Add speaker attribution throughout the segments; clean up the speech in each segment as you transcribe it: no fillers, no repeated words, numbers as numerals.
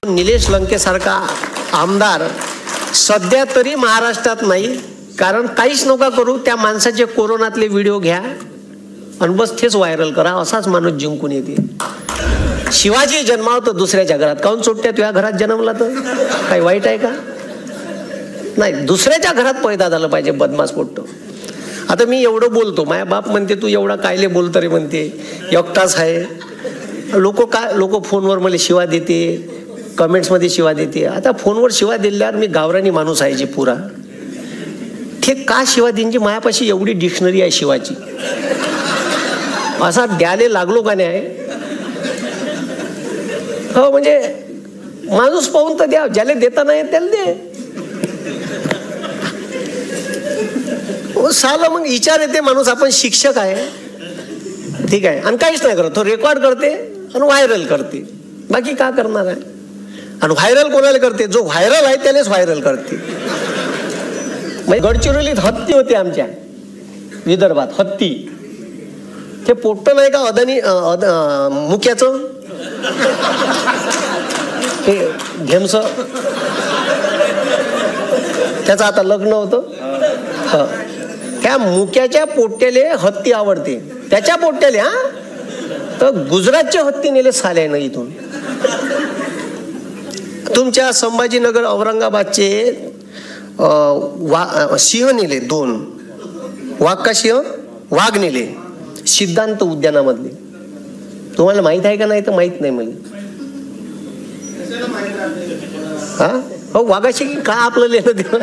Speaker 1: निलेश लंकेसारखा आमदार सध्या तरी महाराष्ट्रात नाही, कारण काहीच नका करू, त्या माणसाचे कोरोनातले व्हिडिओ घ्या आणि बस तेच व्हायरल करा, असाच माणूस जिंकून येते. शिवाजी जन्मावतो दुसऱ्याच्या घरात, काऊन चोट्या तुझ्या घरात जन्मला तर काही वाईट आहे का? नाही, दुसऱ्याच्या घरात पैदा झालं पाहिजे बदमाश पोट्ट. आता मी एवढं बोलतो, माझ्या बाप म्हणते तू एवढा कायले बोलतो रे म्हणते, एकटाच आहे. लोक फोनवर मला शिवा देते, कमेंट्समध्ये शिवा देते. आता फोनवर शिवा दिल्यावर मी गावरानी माणूस आहे जी पुरा, ते का शिवा देईनची, मायापाशी एवढी डिक्शनरी आहे शिवाची, असा द्यायला लागलो का नाही. हो म्हणजे माणूस पाहून तर द्या, ज्याला देता नाही त्याला दे. साला मग विचार येते माणूस, आपण शिक्षक आहे ठीक आहे, आणि काहीच नाही करत, तो रेकॉर्ड करते आणि व्हायरल करते, बाकी का करणार आहे. आणि व्हायरल कोणाला करते, जो व्हायरल आहे त्यालाच व्हायरल करते. गडचिरोलीत हत्ती होते आमच्या विदर्भात, हत्ती. ते पोट्ट नाही का अदानी मुक्याचं ते घेमस, त्याचं आता लग्न होतं. त्या मुक्याच्या पोट्याले हत्ती आवडते, त्याच्या पोट्याले. हा तर गुजरातचे हत्ती नेले साले ना इथून. तुमच्या संभाजीनगर औरंगाबादचे सिंह नेले 2, वाघ का सिंह, वाघ नेले सिद्धांत उद्यानामधले. तुम्हाला माहित आहे का नाही तर माहित नाही मला. हा हो, वाघाशी का आपलं लेणं देणं.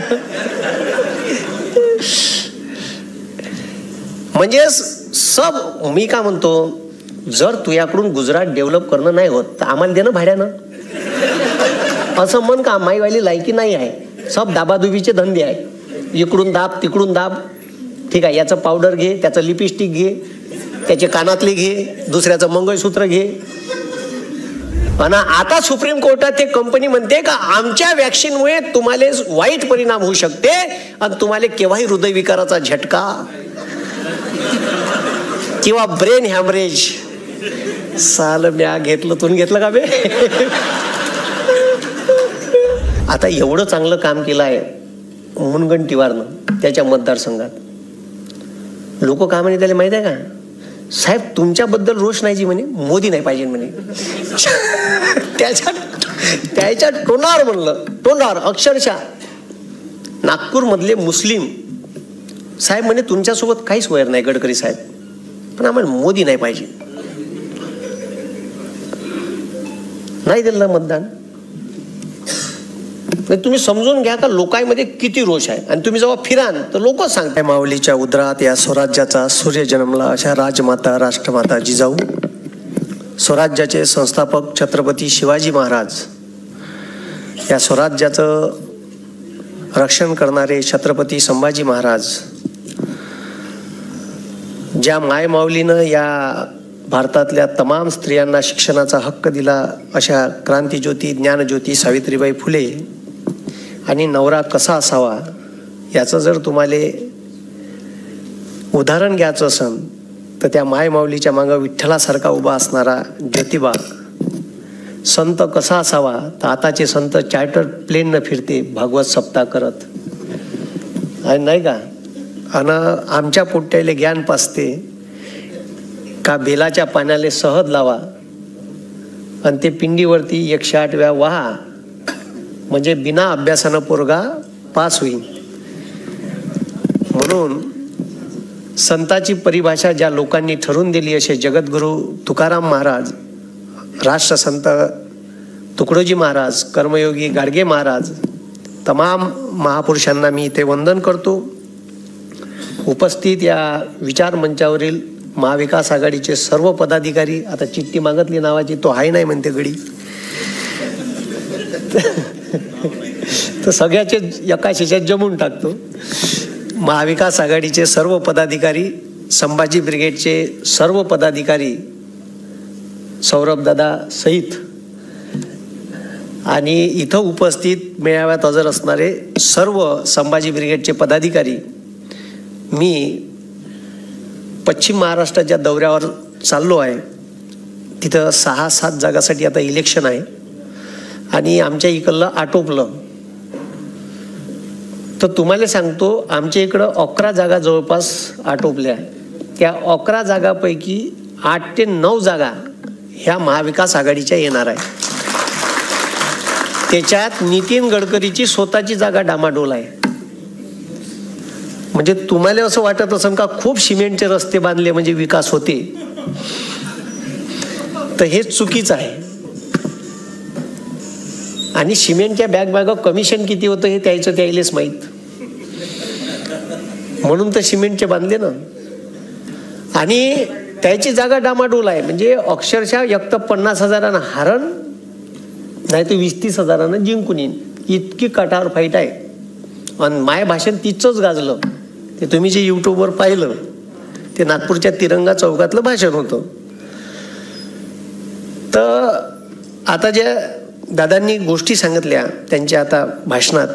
Speaker 1: म्हणजे सब मी का म्हणतो, जर तुझ्याकडून गुजरात डेव्हलप करणं नाही होत तर आम्हाला देणं भाड्यानं, असं म्हण का. माईवाली लायकी नाही आहे, सब दाबादुबीचे धंदे आहे, इकडून दाब तिकडून दाब. ठीक आहे, याचं पावडर घे, त्याचं लिपस्टिक घे, त्याचे कानातले घे, दुसऱ्याचं मंगळसूत्र घे. आणि आता सुप्रीम कोर्टात ते कंपनी म्हणते का आमच्या वॅक्सिनमुळे तुम्हाला वाईट परिणाम होऊ शकते आणि तुम्हाला केव्हाही हृदयविकाराचा झटका किंवा ब्रेन हॅमरेज. साल म्या घेतलं, तुम्ही घेतलं का बे. आता एवढं चांगलं काम केलं आहे मुनगंटीवारनं त्याच्या मतदारसंघात. लोक काय म्हणे त्याला माहित आहे का, साहेब तुमच्याबद्दल रोष नाही जी म्हणे, मोदी नाही पाहिजे म्हणे. त्याच्या तोंडावर म्हणलं, तोंडावर अक्षरशः. नागपूर मधले मुस्लिम साहेब म्हणे तुमच्यासोबत काहीच वैर नाही गडकरी साहेब, पण आम्हाला मोदी नाही पाहिजे. नाही दिलं मतदान. तुम्ही समजून घ्या का लोकांमध्ये किती रोष आहे. आणि तुम्ही जेव्हा फिराल तर लोक सांगताय माऊलीच्या उदरात या स्वराज्याचा सूर्य जन्मला, अशा राजमाता राष्ट्रमाता जिजाऊ, स्वराज्याचे संस्थापक छत्रपती शिवाजी महाराज, या स्वराज्याचं रक्षण करणारे छत्रपती संभाजी महाराज, ज्या मायमाऊलीनं या भारतातल्या तमाम स्त्रियांना शिक्षणाचा हक्क दिला, अशा क्रांतिज्योती ज्ञानज्योती सावित्रीबाई फुले. आणि नवरा कसा असावा याचं जर तुम्हाला उदाहरण घ्यायचं असेल तर त्या मायमाऊलीच्या मागं विठ्ठलासारखा उभा असणारा ज्योतिबा. संत कसा असावा तर आताचे संत चार्टर्ड प्लेन न फिरते भागवत सप्ताह करत आणि नाही का. आणि आमच्या पोट्याले ज्ञान पाचते का बेलाच्या पाण्याला सहज लावा आणि ते पिंडीवरती 108 वेळा वाहा, म्हणजे बिना अभ्यासानं पोरगा पास होईल. म्हणून संताची परिभाषा ज्या लोकांनी ठरवून दिली, असे जगद्गुरु तुकाराम महाराज, राष्ट्रसंत तुकडोजी महाराज, कर्मयोगी गाडगे महाराज, तमाम महापुरुषांना मी इथे वंदन करतो. उपस्थित या विचार मंचावरील महाविकास आघाडीचे सर्व पदाधिकारी, आता चिठ्ठी मागितली नावाची, तो आहे नाही म्हणते गडी, तर सगळ्याचे एका शिशात जमून टाकतो. महाविकास आघाडीचे सर्व पदाधिकारी, संभाजी ब्रिगेडचे सर्व पदाधिकारी, सौरभ दादा सहित, आणि इथं उपस्थित मेळाव्यात हजर असणारे सर्व संभाजी ब्रिगेडचे पदाधिकारी. मी पश्चिम महाराष्ट्राच्या दौऱ्यावर चाललो आहे. तिथं 6-7 जागासाठी आता इलेक्शन आहे आणि आमच्या इकडलं आटोपलं. तर तुम्हाला सांगतो, आमच्या इकडं 11 जागा जवळपास आटोपल्या. त्या 11 जागापैकी 8 ते 9 जागा ह्या महाविकास आघाडीच्या येणार आहे. त्याच्यात नितीन गडकरीची स्वतःची जागा डामाडोल आहे. म्हणजे तुम्हाला असं वाटत असेल का खूप सिमेंटचे रस्ते बांधले म्हणजे विकास होते, तर हे चुकीचं आहे. आणि सिमेंटच्या बॅग कमिशन किती होतं हे त्याइलेच माहीत, म्हणून तर सिमेंटचे बांधले ना. आणि त्याची जागा डामाडोल आहे. म्हणजे अक्षरशः एक तर 50,000 हारण, नाही तर 20-30 हजारानं जिंकून येईन, इतकी कटावर फाईट आहे. आणि माय भाषण तिचंच गाजलं. ते तुम्ही जे यूट्यूबवर पाहिलं ते नागपूरच्या तिरंगा चौकातलं भाषण होतं. तर आता ज्या दादांनी गोष्टी सांगितल्या त्यांच्या आता भाषणात,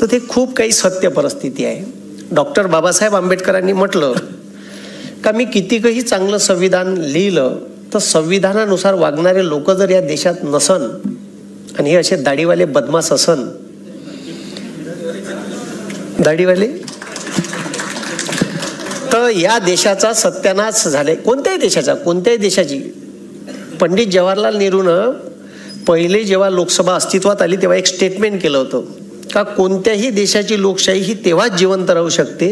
Speaker 1: तर ते खूप काही सत्य परिस्थिती आहे. डॉक्टर बाबासाहेब आंबेडकरांनी म्हटलं का मी कितीकही चांगलं संविधान लिहिलं तर संविधानानुसार वागणारे लोक जर या देशात नसन आणि हे असे दाढीवाले बदमाश असन, दाढीवाले, तर या देशाचा सत्यानाश झालाय. कोणत्याही देशाची. पंडित जवाहरलाल नेहरूनं पहिले जेव्हा लोकसभा अस्तित्वात आली तेव्हा एक स्टेटमेंट केलं होतं का कोणत्याही देशाची लोकशाही ही तेव्हाच जिवंत राहू शकते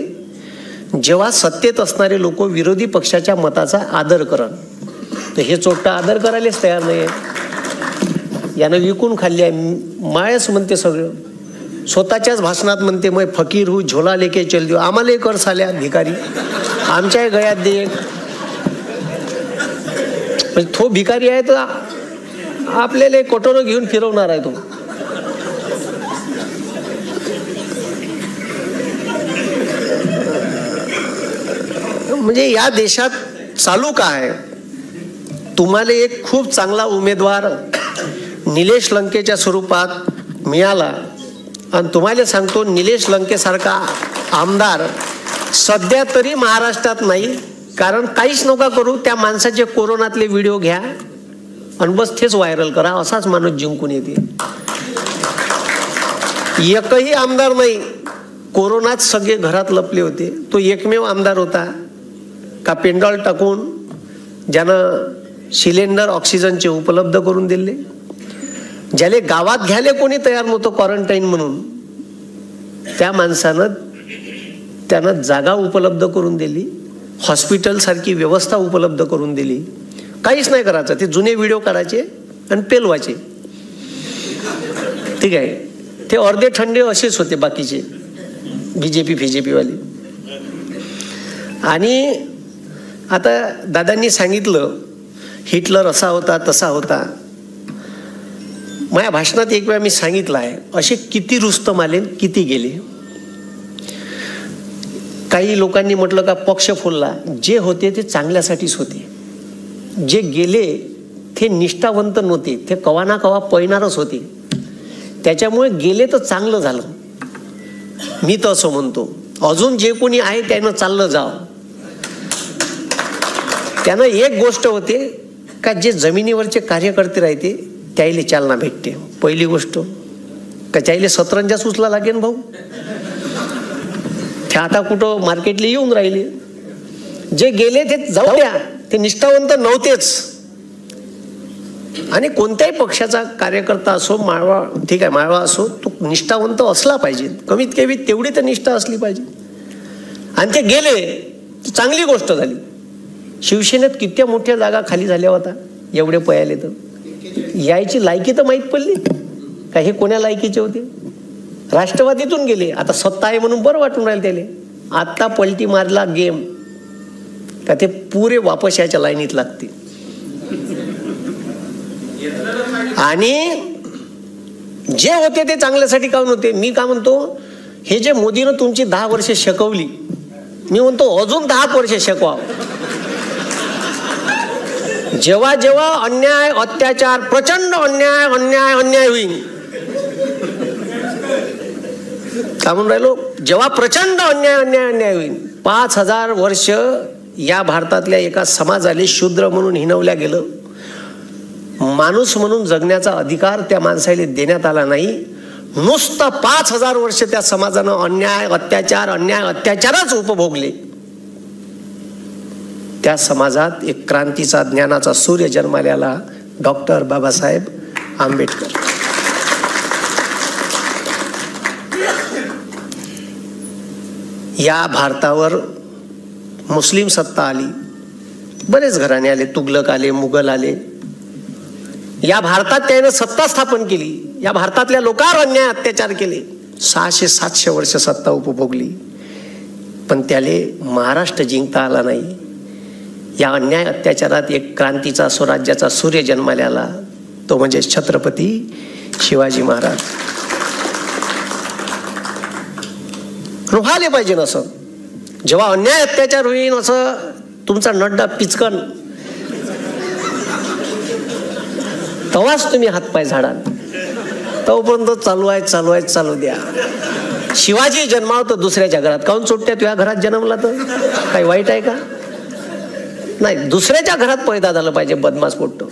Speaker 1: जेव्हा सत्तेत असणारे लोक विरोधी पक्षाच्या मताचा आदर करण. तर हे चोट्टा आदर करायलाच तयार नाही आहे. यानं विकून खाल्ली आहे. मायच म्हणते सगळं. स्वतःच्याच भाषणात म्हणते मैं फकीर हूँ झोला लेके चल दियो. आम्हालाही कर साल्या भिकारी, आमच्याही गळ्यात दे. म्हणजे तो भिकारी आहे तर आपल्याला कटोरं घेऊन फिरवणार आहे तो. म्हणजे या देशात चालू काय, तुम्हाला एक खूप चांगला उमेदवार निलेश लंकेच्या स्वरूपात मिळाला आणि तुम्हाला सांगतो निलेश लंकेसारखा आमदार सध्या तरी महाराष्ट्रात नाही. कारण काहीच नका करू, त्या माणसाचे कोरोनातले व्हिडिओ घ्या आणि बस तेच व्हायरल करा, असाच माणूस जिंकून येते. एकही आमदार नाही, कोरोनात सगळे घरात लपले होते. तो एकमेव आमदार होता का पेंडॉल टाकून ज्यानं सिलेंडर ऑक्सिजनचे उपलब्ध करून दिले. ज्याले गावात घ्यायला कोणी तयार नव्हतं क्वारंटाईन म्हणून, त्या माणसानं त्यानं जागा उपलब्ध करून दिली, हॉस्पिटल सारखी व्यवस्था उपलब्ध करून दिली. काहीच नाही करायचं, ते जुने व्हिडिओ काढायचे आणि पेलवायचे. ठीक आहे. ते अर्धे ठंडे असेच होते बाकीचे बीजेपी वाले. आणि आता दादांनी सांगितलं हिटलर असा होता तसा होता. माझ्या भाषणात एक वेळा मी सांगितलं आहे, असे किती रुस्तम आले किती गेले. काही लोकांनी म्हटलं का पक्ष फुलला. जे होते ते चांगल्यासाठीच होते. जे गेले ते निष्ठावंत नव्हते, ते कवा ना कवा पळणारच होते. त्याच्यामुळे गेले तर चांगलं झालं, मी तर असं म्हणतो. अजून जे कोणी आहे त्यानं चाललं जावं. त्यानं एक गोष्ट होते का जे जमिनीवरचे कार्यकर्ते राहते त्याईले चालना भेटते. पहिली गोष्ट का त्याईले सतरंजा सुचला लागेल भाऊ. ते आता कुठं मार्केटला येऊन राहिले. जे गेले ते जाऊ द्या, ते निष्ठावंत नव्हतेच. आणि कोणत्याही पक्षाचा कार्यकर्ता असो, माळवा ठीक आहे माळवा असो, तो निष्ठावंत असला पाहिजे. कमीत कमी तेवढी तर निष्ठा असली पाहिजे. आणि ते गेले, चांगली गोष्ट झाली. शिवसेनेत किती मोठ्या जागा खाली झाल्या होत्या, एवढे पयाले तर यायची लायकी तर माहीत पडली का हे कोण्या लायकीचे होते. राष्ट्रवादीतून गेले, आता सत्ता आहे म्हणून बरं वाटून राहिले त्याले. आत्ता पलटी मारला गेम का ते पुरे वापस याच्या लाईनीत लागते. आणि जे होते ते चांगल्यासाठी काऊन होते. मी का म्हणतो, हे जे मोदीनं तुमची 10 वर्ष शिकवली, मी म्हणतो अजून 10 वर्ष शिकवा. जेव्हा जेव्हा अन्याय अत्याचार प्रचंड अन्याय होईल, का म्हणून राहिलो, जेव्हा प्रचंड अन्याय होईल. 5000 वर्ष या भारतातल्या एका समाजाला शूद्र म्हणून हिणवल्या गेलं. माणूस म्हणून जगण्याचा अधिकार त्या माणसाला देण्यात आला नाही. नुसतं 5000 वर्ष त्या समाजानं अन्याय अत्याचारच उपभोगले. त्या समाजात एक क्रांतीचा, ज्ञानाचा सूर्य जन्माला, डॉक्टर बाबासाहेब आंबेडकर. या भारतावर मुस्लिम सत्ता आली, बरेच घराणे आले, तुगलक आले, मुघल आले. या भारतात त्याने सत्ता स्थापन केली. या भारतातल्या लोकांवर अन्याय अत्याचार केले. 600-700 वर्ष सत्ता उपभोगली, पण त्याले महाराष्ट्र जिंकता आला नाही. या अन्याय अत्याचारात एक क्रांतीचा, स्वराज्याचा सूर्य जन्माला आला, तो म्हणजे छत्रपती शिवाजी महाराज. व्हायला पाहिजे नसं. जेव्हा अन्याय अत्याचार होईल असं तुमचा नड्डा पिचकन, तेव्हाच तुम्ही हातपाय झाडाल. तोपर्यंत चालू द्या. शिवाजी जन्मावतो दुसऱ्याच्या घरात, काहून चोट्या तुझ्या घरात जन्मला तर काही वाईट आहे का? नाही, दुसऱ्याच्या घरात पैदा झालं पाहिजे बदमाश पोट्ट.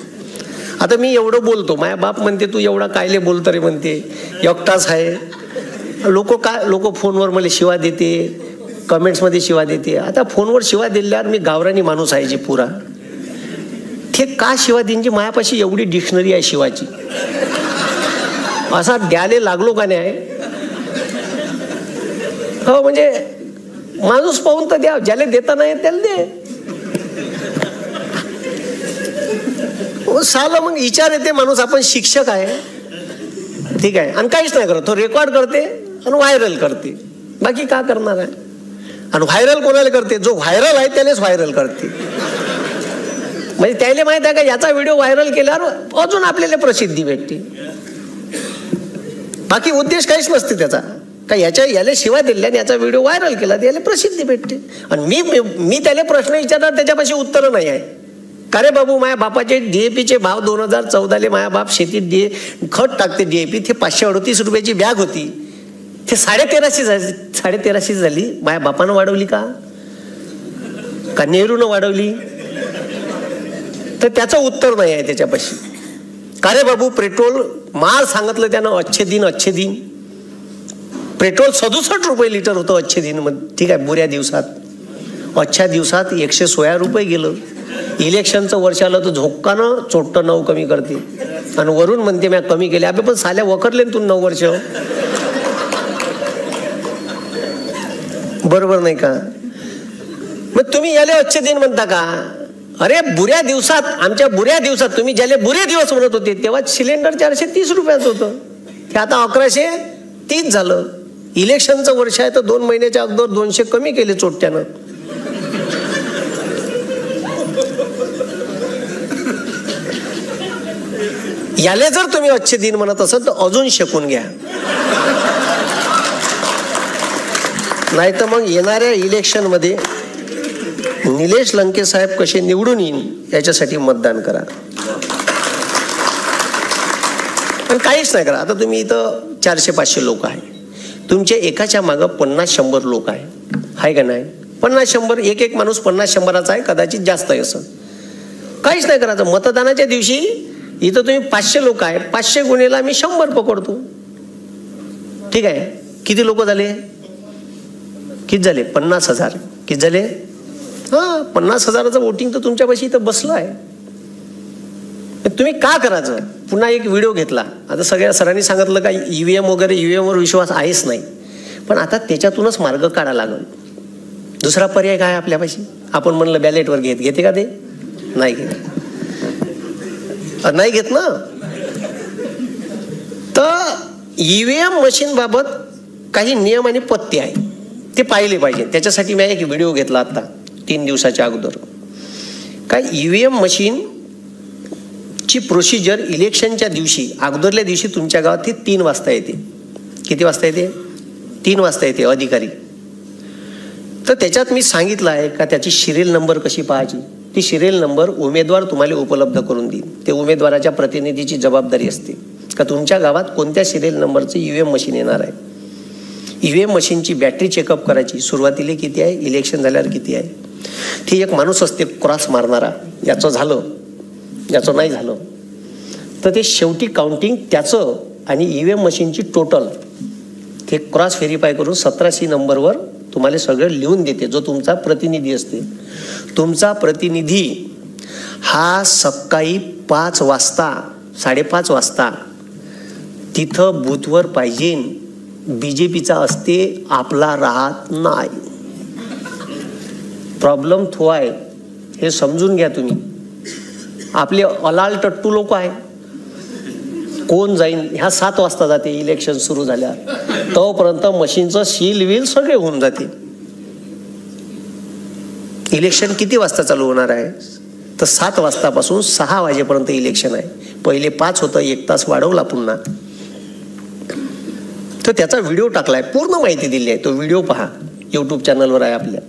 Speaker 1: आता मी एवढं बोलतो, माझ्या बाप म्हणते तू एवढा कायले बोलतो रे म्हणते, एकटाच आहे. लोक फोनवर मला शिवा देते, कमेंट्समध्ये शिवा देते. आता फोनवर शिवा दिल्यावर मी गावरानी माणूस आहे जी पुरा, ते का शिवा देईन? जी मायापाशी एवढी डिक्शनरी आहे शिवाची, असा द्याले लागलो का नाही? हो, म्हणजे माणूस पाहून तर द्या, ज्याला देता नाही त्याला दे. साला मग विचार येते माणूस, आपण शिक्षक आहे, ठीक आहे, आणि काहीच नाही करत. तो रेकॉर्ड करते आणि व्हायरल करते, बाकी का करणार आहे? आणि व्हायरल कोणाला करते? जो व्हायरल आहे त्यालाच व्हायरल करते. म्हणजे त्याला माहित आहे का याचा व्हिडिओ व्हायरल केल्यावर अजून आपल्याला प्रसिद्धी भेटते. बाकी उद्देश काहीच नसते त्याचा. का याला शिवा दिल्या, याचा व्हिडिओ व्हायरल केला, त्याला प्रसिद्धी भेटते. आणि मी त्याला प्रश्न विचारणार, त्याच्यापाशी उत्तर नाही आहे. का रे बाबू, माझ्या बापाचे DAPचे भाव 2014 माझ्या बाप शेतीत खत टाकते DAP, ते 538 रुपयाची बॅग होती, ते 1350 झाली. माझ्या बापानं वाढवली का नेहरूनं वाढवली? तर त्याचं उत्तर नाही आहे त्याच्यापाशी. का रे बाबू, पेट्रोल माल सांगितलं त्यानं, अच्छे दिन पेट्रोल 67 रुपये लिटर होतं अच्छे दिन मध्ये, ठीक आहे, बुऱ्या दिवसात. अच्छा दिवसात 116 रुपये गेलं. इलेक्शनचं वर्ष आलं तर झोक्कानं चोट्ट 9 कमी करते, आणि वरून म्हणते मी कमी केले. अबे पण साल्या वखरले तू 9 वर्ष, बरोबर नाही का? मग तुम्ही याले अच्छे दिन म्हणता का? अरे बुऱ्या दिवसात, आमच्या बुऱ्या दिवसात, तुम्ही ज्याला बुरे दिवस म्हणत होते तेव्हा सिलेंडर 430 रुपयाचं होतं, ते आता 1130 झालं. इलेक्शनचं वर्ष आहे तर 2 महिन्याच्या अगोदर 200 कमी केले चोट्ट्यानं. याले जर तुम्ही अच्छे दिन म्हणत असाल तर अजून शिकून घ्या, नाही तर मग येणाऱ्या इलेक्शन मध्ये निलेश लंके साहेब कसे निवडून येईन याच्यासाठी मतदान करा. पण काहीच नाही करा. आता तुम्ही इथं 400-500 लोक आहे, तुमच्या एकाच्या मागं 50-100 लोक आहे का नाही? 50-100, एक माणूस 50-100चा आहे, कदाचित जास्त आहे. असं काहीच नाही करायचं. मतदानाच्या दिवशी इथं तुम्ही 500 लोक आहे, 500 गुणेला मी 100 पकडतो, ठीक आहे. किती लोक झाले? किती झाले? 50,000. किती झाले? 50,000चं वोटिंग तर तुमच्यापाशी इथं बसलं आहे. तुम्ही का करायचं? पुन्हा एक व्हिडिओ घेतला. आता सगळ्या सरांनी सांगितलं का EVM वगैरे, EVMवर विश्वास आहेच नाही, पण आता त्याच्यातूनच मार्ग काढा लागल. दुसरा पर्याय काय आपल्यापाशी? आपण म्हणलं बॅलेटवर घेते का? ते नाही घेत ना. तर EVM मशीन बाबत काही नियम आणि पत्ते आहे, ते पाहिले पाहिजे. त्याच्यासाठी मी एक व्हिडिओ घेतला आता 3 दिवसाच्या अगोदर. काय EVM मशीन ची प्रोसिजर इलेक्शनच्या दिवशी, अगोदरल्या दिवशी तुमच्या गावात ती 3 वाजता येते. किती वाजता येते? 3 वाजता येते अधिकारी. तर त्याच्यात मी सांगितलं आहे का त्याची सिरियल नंबर कशी पाहायची. ती सिरियल नंबर उमेदवार तुम्हाला उपलब्ध करून देईल. ते उमेदवाराच्या प्रतिनिधीची जबाबदारी असते का तुमच्या गावात कोणत्या सिरियल नंबरचं EVM मशीन येणार आहे. EVM मशीनची बॅटरी चेकअप करायची. सुरुवातीला किती आहे, इलेक्शन झाल्यावर किती आहे. ती एक माणूस असते क्रॉस मारणारा, याचं झालं याचं नाही झालं. तर ते शेवटी काउंटिंग त्याचं आणि EVM मशीनची टोटल ते क्रॉस व्हेरीफाय करून 17C नंबरवर तुम्हाला सगळं लिहून देते, जो तुमचा प्रतिनिधी असते. तुमचा प्रतिनिधी हा सकाळी 5 वाजता 5:30 वाजता तिथं बूथवर पाहिजे. BJPचा असते, आपला राहत नाही. प्रॉब्लेम तो आहे, हे समजून घ्या तुम्ही. आपले अलाल टट्टू लोक आहे, कोण जाईन ह्या 7 वाजता जाते इलेक्शन सुरू झाल्यावर, तोपर्यंत मशीनचं सील विल सगळे होऊन जाते. इलेक्शन किती वाजता चालू होणार आहे? तर 7 वाजतापासून 6 वाजेपर्यंत इलेक्शन आहे. पहिले 5 होतं, 1 तास वाढवला पुन्हा. तर त्याचा व्हिडिओ टाकलाय, पूर्ण माहिती दिली आहे. तो व्हिडिओ पहा, YouTube चॅनलवर आहे आपल्या,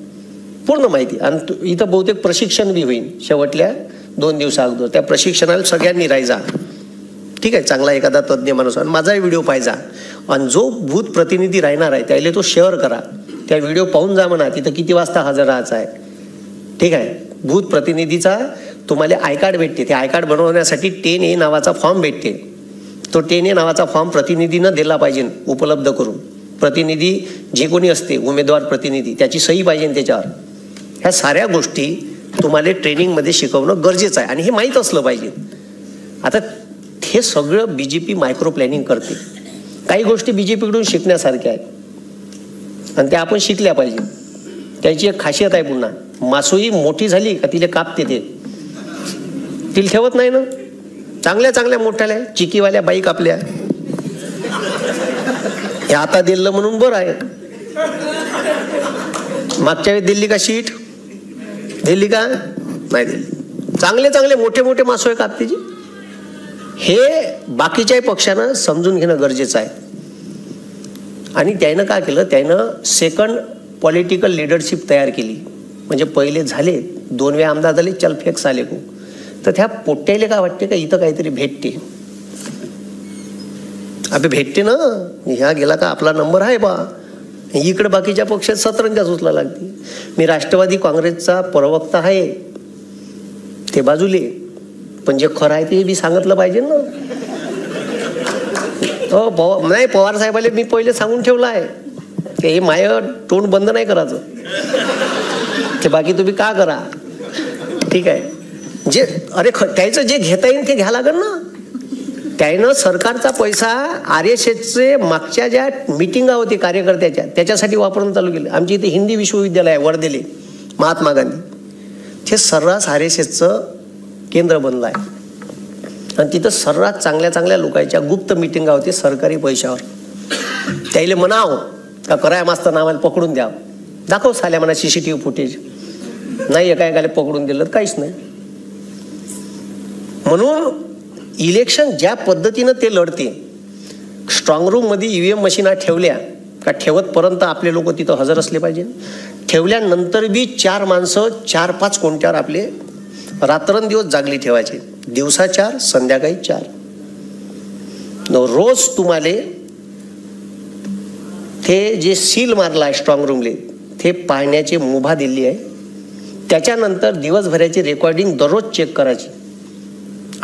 Speaker 1: पूर्ण माहिती. आणि इथं बहुतेक प्रशिक्षण बी होईल शेवटल्या 2 दिवसा अगोदर. त्या प्रशिक्षणाला सगळ्यांनी राहायचा, ठीक आहे, चांगला एखादा तज्ज्ञ माणूस. आणि माझाही व्हिडिओ पाहिजा. आणि जो बूथ प्रतिनिधी राहणार आहे त्याला तो शेअर करा, त्या व्हिडिओ पाहून जा म्हणा तिथं किती वाजता हजर राहायचं आहे, ठीक आहे. बूथ प्रतिनिधीचा तुम्हाला आय कार्ड भेटते. ते आय कार्ड बनवण्यासाठी 10A नावाचा फॉर्म भेटते. तो 10A नावाचा फॉर्म प्रतिनिधीनं दिला पाहिजे उपलब्ध करून. प्रतिनिधी जे कोणी असते, उमेदवार प्रतिनिधी, त्याची सही पाहिजे त्याच्यावर. ह्या साऱ्या गोष्टी तुम्हाला ट्रेनिंगमध्ये शिकवणं गरजेचं आहे आणि हे माहीत असलं पाहिजे. आता हे सगळं BJP मायक्रो प्लॅनिंग करते. काही गोष्टी BJPकडून शिकण्यासारख्या आहेत आणि त्या आपण शिकल्या पाहिजे. त्याची एक खासियत आहे, पुन्हा मासोई मोठी झाली का तिला कापते, ते तिला ठेवत नाही ना. चांगल्या चांगल्या मोठ्याल्या चिकीवाल्या बाईक आपल्या हे आता दिलं म्हणून बरं आहे. मागच्या वेळी दिल्ली का शीट दिल्ली का नाही दिल्ली. चांगले चांगले मोठे मोठे मासोळे कापतेची. हे बाकीच्या पक्षानं समजून घेणं गरजेचं आहे. आणि त्यानं काय केलं, त्यानं सेकंड पॉलिटिकल लिडरशिप तयार केली. म्हणजे पहिले झाले 2 वेळा आमदार झाले, चल फेक आले को. तर त्या पोट्याला काय वाटते का इथं काहीतरी भेटते. अबे भेटते ना, ह्या गेला का आपला नंबर आहे बा. इकडे बाकीच्या पक्षात सतरंजा उचला लागते. मी राष्ट्रवादी काँग्रेसचा प्रवक्ता आहे, ते बाजूले, पण जे खरं आहे ते बी सांगितलं पाहिजे ना. हो नाही, पवार साहेबाले मी पहिले सांगून ठेवलं आहे की हे माय तोंड बंद नाही करायचं, ते बाकी तुम्ही का करा, ठीक आहे. जे अरे त्याचं जे घेता येईल ते घ्या लागेल ना. त्यानं सरकारचा पैसा RSSचे मागच्या ज्या मिटिंगा होती कार्यकर्त्याच्या त्याच्यासाठी वापरून चालू केलं. आमच्या इथे हिंदी विश्वविद्यालय आहे वर्धेले, महात्मा गांधी, ते सर्रास RSSचं केंद्र बनलं आहे. आणि तिथं सर्रास चांगल्या चांगल्या लोकांच्या गुप्त मिटिंगा होती सरकारी पैशावर. त्याला म्हणाव का कराय मास्त नावाला पकडून द्या, दाखव साल्या म्हणा CCTV फुटेज. नाही एका एकाला पकडून दिलं काहीच नाही. म्हणून इलेक्शन ज्या पद्धतीनं ते लढते, स्ट्रॉंग रूम मध्ये EVM मशीना ठेवल्या का ठेवतपर्यंत आपले लोक तिथं हजर असले पाहिजे. ठेवल्यानंतर बी 4 माणसं 4-5 कोणत्यावर आपले रात्रंदिवस जागली ठेवायचे. दिवसा 4, संध्याकाळी 4. रोज तुम्हाला ते जे सील मारला आहे स्ट्रॉंग रूमले ते पाहण्याची मुभा दिली आहे. त्याच्यानंतर दिवसभराची रेकॉर्डिंग दररोज चेक करायची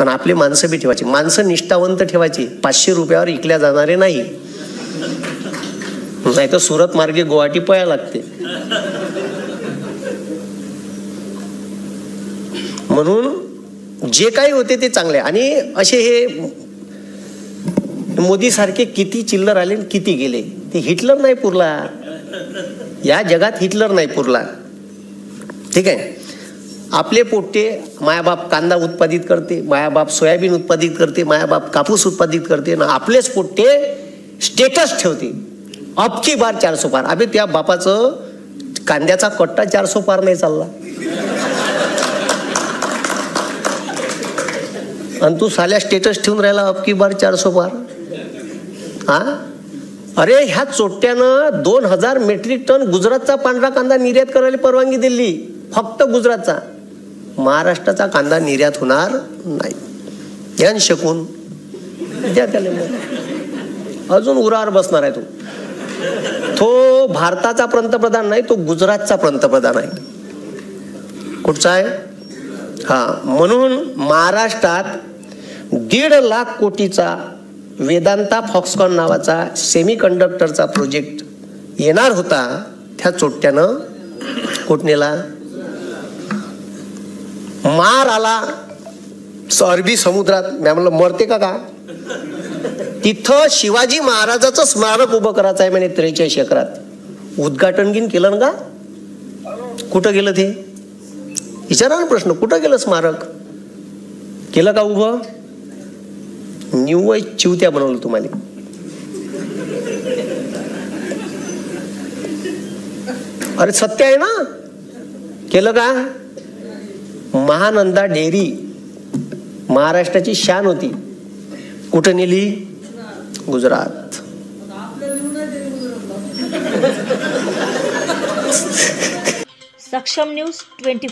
Speaker 1: आणि आपले माणसं बी ठेवायची. माणसं निष्ठावंत ठेवायची, 500 रुपयावर इकल्या जाणारे नाही, नाही तर सुरत मार्गे गुवाहाटी पळायला लागते. म्हणून जे काही होते ते चांगले. आणि असे हे मोदी सारखे किती चिल्लर आले किती गेले, ते हिटलर नाही पुरला या जगात, हिटलर नाही पुरला, ठीक आहे. आपले पोट्टे मायाबाप कांदा उत्पादित करते, मायाबाप सोयाबीन उत्पादित करते, मायाबाप कापूस उत्पादित करते ना. आपलेच पोट्टे स्टेटस ठेवते, अबकी बार 400 पार. अबे त्या बापाचं कांद्याचा कट्टा 400 पार नाही चालला आणि तू साल्या स्टेटस ठेवून राहिला अबकी बार 400 पार. हा अरे ह्या चोट्यानं 2000 मेट्रिक टन गुजरातचा पांढरा कांदा निर्यात करायला परवानगी दिली, फक्त गुजरातचा. महाराष्ट्राचा कांदा निर्यात होणार नाही. ध्यान शकून द्या त्याला, अजून उरावर बसणार आहे. तो भारताचा पंतप्रधान नाही, तो गुजरातचा पंतप्रधान आहे. कुठचा आहे? हा, म्हणून महाराष्ट्रात 1.5 लाख कोटीचा वेदांता फॉक्सकॉन नावाचा सेमी कंडक्टरचा प्रोजेक्ट येणार होता, त्या चोट्यानं कुठं नेला? मार आला अरबी समुद्रात. मी म्हणलं मरते का? तिथं शिवाजी महाराजाचं स्मारक उभं करायचं आहे म्हणे 43 एकरात. उद्घाटन गिन केलं ना का? कुठं गेलं ते? विचारा ना प्रश्न, कुठं गेलं स्मारक? केलं का उभं? निव्वळ चिवत्या बनवलं तुम्हाला. अरे सत्य आहे ना? केलं का? महानंदा डेअरी महाराष्ट्राची शान होती, कुठं नेली? गुजरात.
Speaker 2: सक्षम न्यूज 24.